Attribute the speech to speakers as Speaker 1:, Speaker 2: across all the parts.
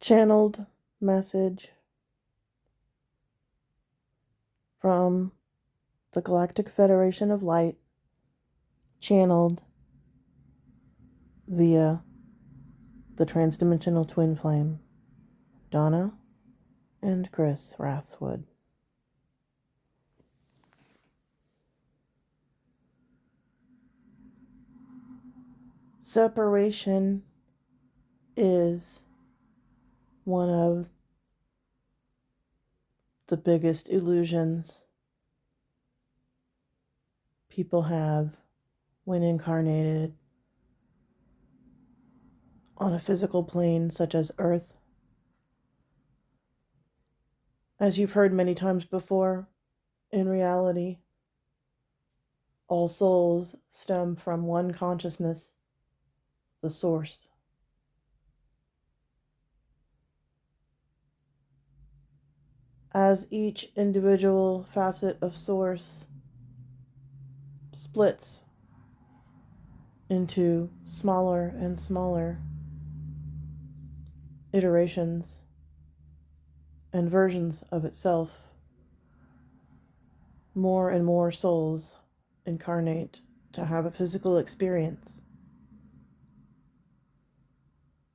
Speaker 1: channeled message from the Galactic Federation of Light, channeled via the Transdimensional Twin Flame, Donna and Chris Rathswood. Separation is one of the biggest illusions people have when incarnated on a physical plane such as Earth. As you've heard many times before, in reality, all souls stem from one consciousness, the Source. As each individual facet of Source splits into smaller and smaller iterations and versions of itself, more and more souls incarnate to have a physical experience.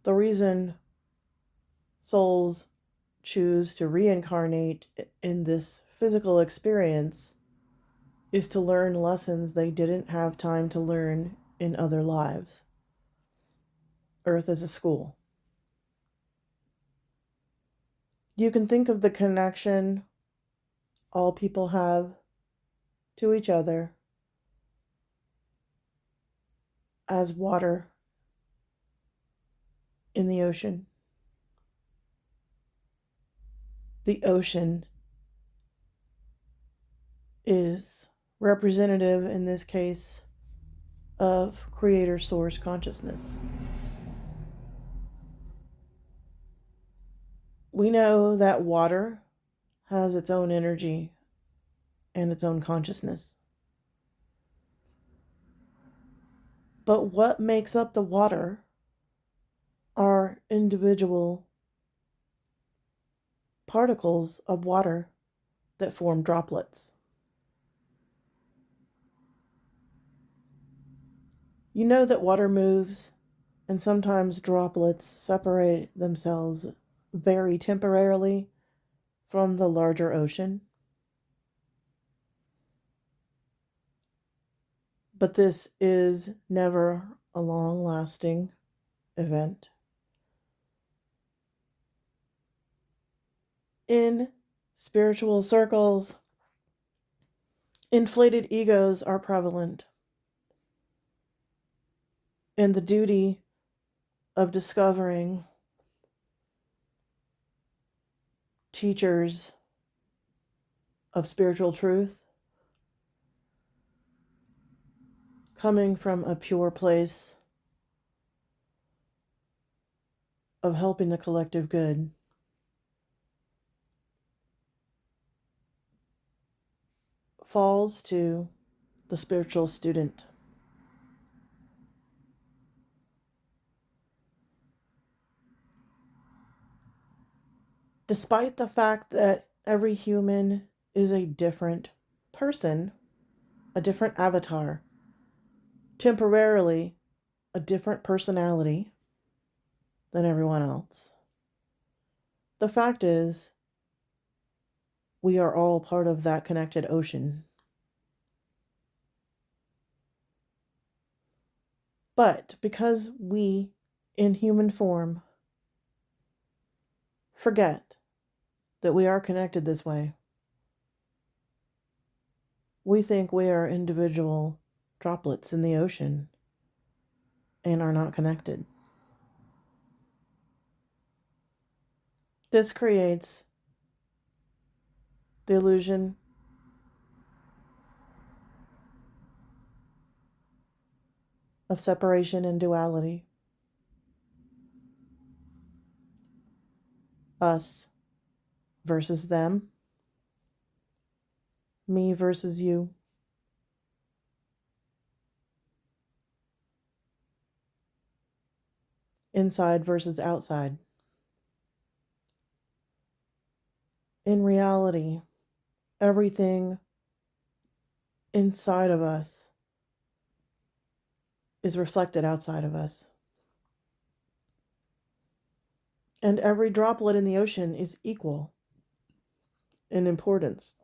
Speaker 1: The reason souls choose to reincarnate in this physical experience is to learn lessons they didn't have time to learn in other lives. Earth is a school. You can think of the connection all people have to each other as water in the ocean. The ocean is representative, in this case, of Creator Source consciousness. We know that water has its own energy and its own consciousness. But what makes up the water are individual particles of water that form droplets. You know that water moves, and sometimes droplets separate themselves very temporarily from the larger ocean. But this is never a long-lasting event. In spiritual circles, inflated egos are prevalent, and the duty of discovering teachers of spiritual truth coming from a pure place of helping the collective good falls to the spiritual student. Despite the fact that every human is a different person, a different avatar, temporarily a different personality than everyone else, the fact is we are all part of that connected ocean. But because we, in human form, forget that we are connected this way, we think we are individual droplets in the ocean and are not connected. This creates the illusion of separation and duality. Us versus them. Me versus you. Inside versus outside. in reality, everything inside of us is reflected outside of us. And every droplet in the ocean is equal in importance.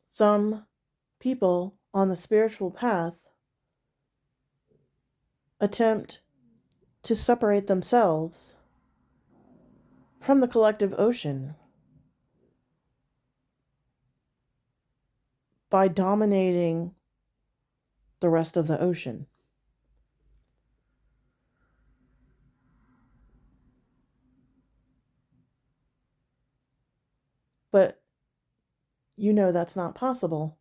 Speaker 1: Some people on the spiritual path attempt to separate themselves from the collective ocean by dominating the rest of the ocean. But you know that's not possible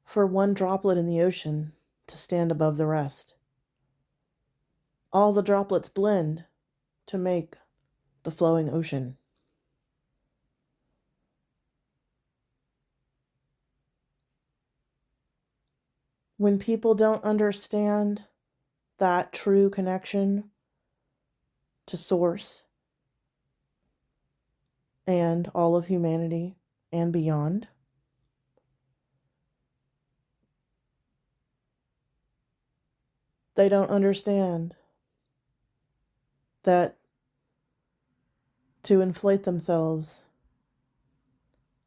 Speaker 1: for one droplet in the ocean to stand above the rest. All the droplets blend to make the flowing ocean. When people don't understand that true connection to Source and all of humanity and beyond, they don't understand that to inflate themselves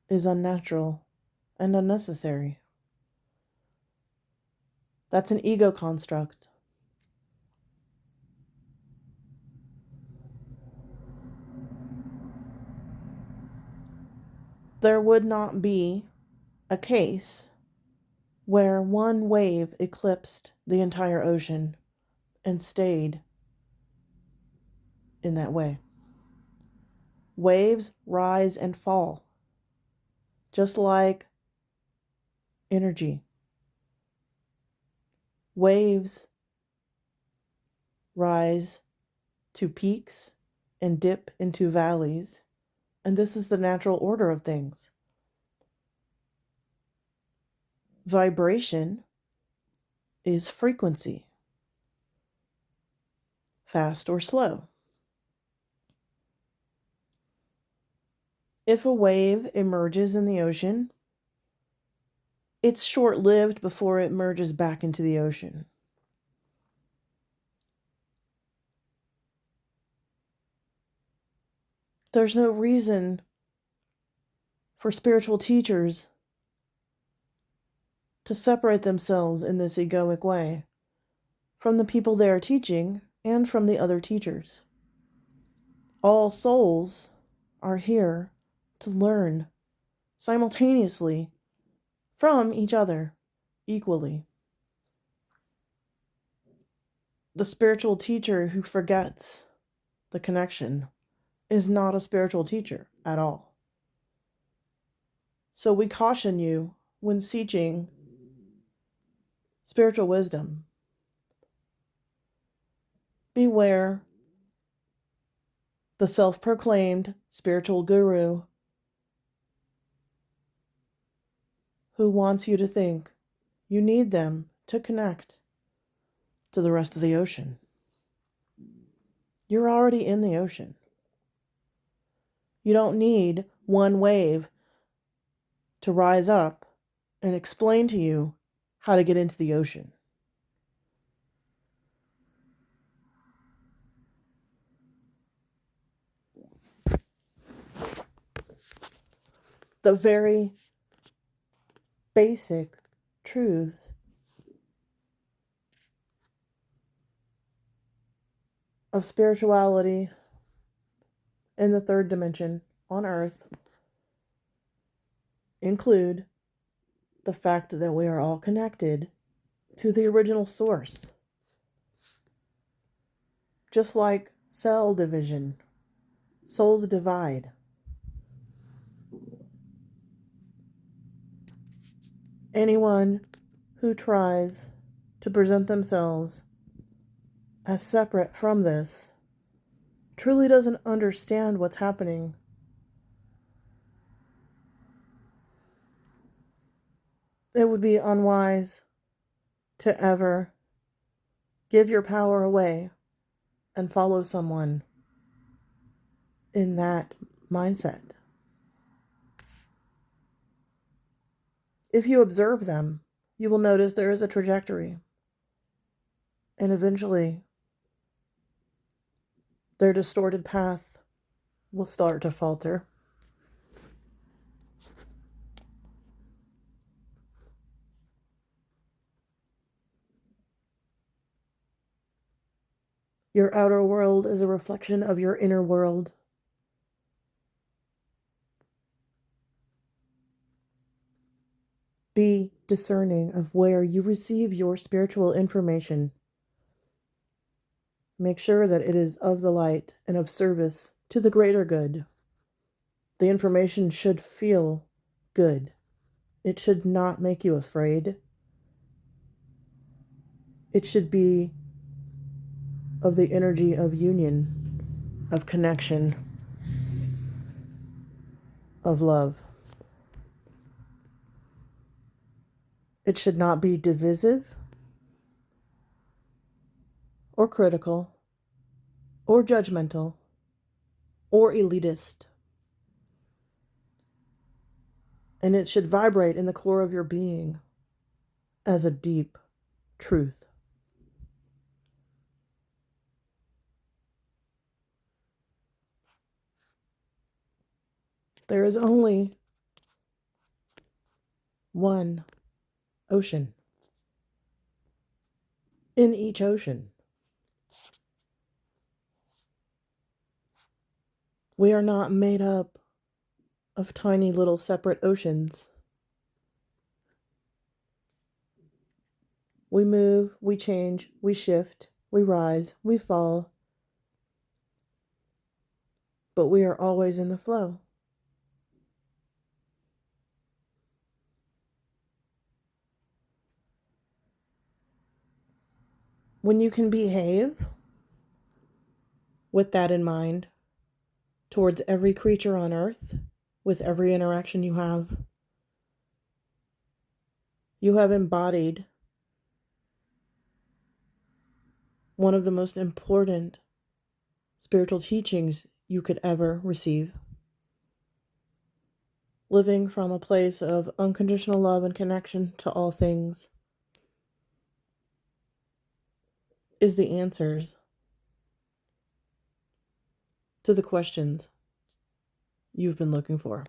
Speaker 1: is unnatural and unnecessary. That's an ego construct. There would not be a case where one wave eclipsed the entire ocean and stayed in that way. Waves rise and fall, just like energy. Waves rise to peaks and dip into valleys, and this is the natural order of things. Vibration is frequency, fast or slow. If a wave emerges in the ocean, it's short-lived before it merges back into the ocean. There's no reason for spiritual teachers to separate themselves in this egoic way from the people they are teaching and from the other teachers. All souls are here to learn simultaneously from each other equally. The spiritual teacher who forgets the connection is not a spiritual teacher at all. So we caution you when teaching spiritual wisdom. Beware the self-proclaimed spiritual guru who wants you to think you need them to connect to the rest of the ocean. You're already in the ocean. You don't need one wave to rise up and explain to you how to get into the ocean. The very basic truths of spirituality in the third dimension on Earth include the fact that we are all connected to the original source. Just like cell division, souls divide. Anyone who tries to present themselves as separate from this truly doesn't understand what's happening. It would be unwise to ever give your power away and follow someone in that mindset. If you observe them, you will notice there is a trajectory. And eventually, their distorted path will start to falter. Your outer world is a reflection of your inner world. Be discerning of where you receive your spiritual information. Make sure that it is of the light and of service to the greater good. The information should feel good. It should not make you afraid. It should be of the energy of union, of connection, of love. It should not be divisive or critical or judgmental or elitist. And it should vibrate in the core of your being as a deep truth. There is only one ocean. In each ocean, we are not made up of tiny little separate oceans. We move, we change, we shift, we rise, we fall, but we are always in the flow. When you can behave with that in mind towards every creature on earth, with every interaction you have embodied one of the most important spiritual teachings you could ever receive. Living from a place of unconditional love and connection to all things is the answers to the questions you've been looking for.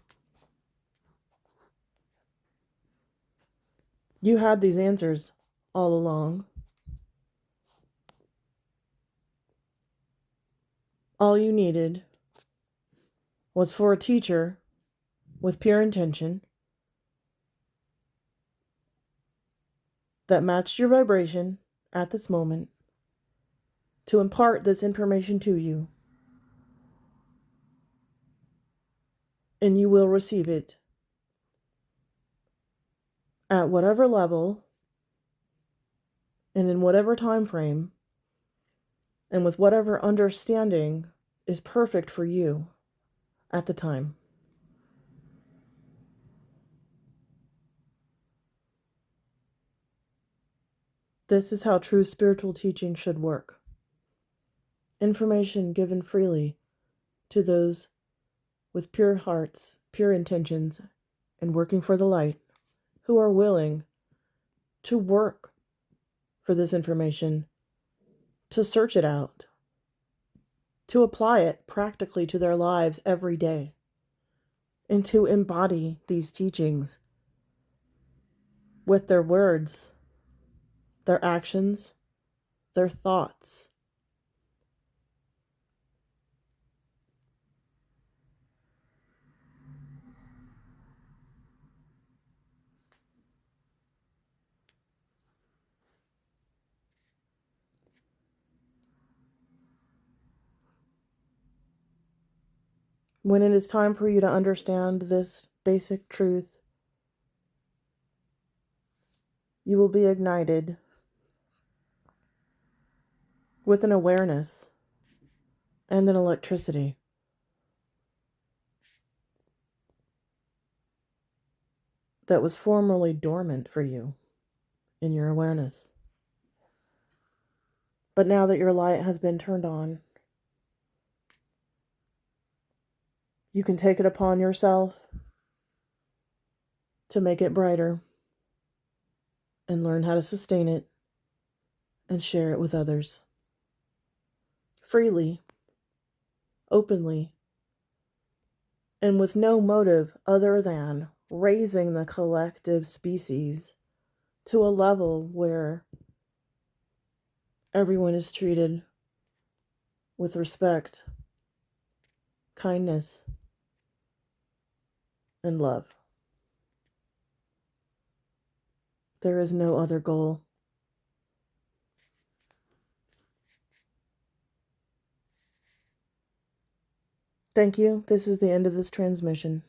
Speaker 1: You had these answers all along. All you needed was for a teacher with pure intention that matched your vibration at this moment to impart this information to you. And you will receive it at whatever level and in whatever time frame and with whatever understanding is perfect for you at the time. This is how true spiritual teaching should work. Information given freely to those with pure hearts, pure intentions, and working for the light, who are willing to work for this information, to search it out, to apply it practically to their lives every day, and to embody these teachings with their words, their actions, their thoughts. When it is time for you to understand this basic truth, you will be ignited with an awareness and an electricity that was formerly dormant for you in your awareness. But now that your light has been turned on, you can take it upon yourself to make it brighter and learn how to sustain it and share it with others. Freely, openly, and with no motive other than raising the collective species to a level where everyone is treated with respect, kindness, and love. There is no other goal. Thank you. This is the end of this transmission.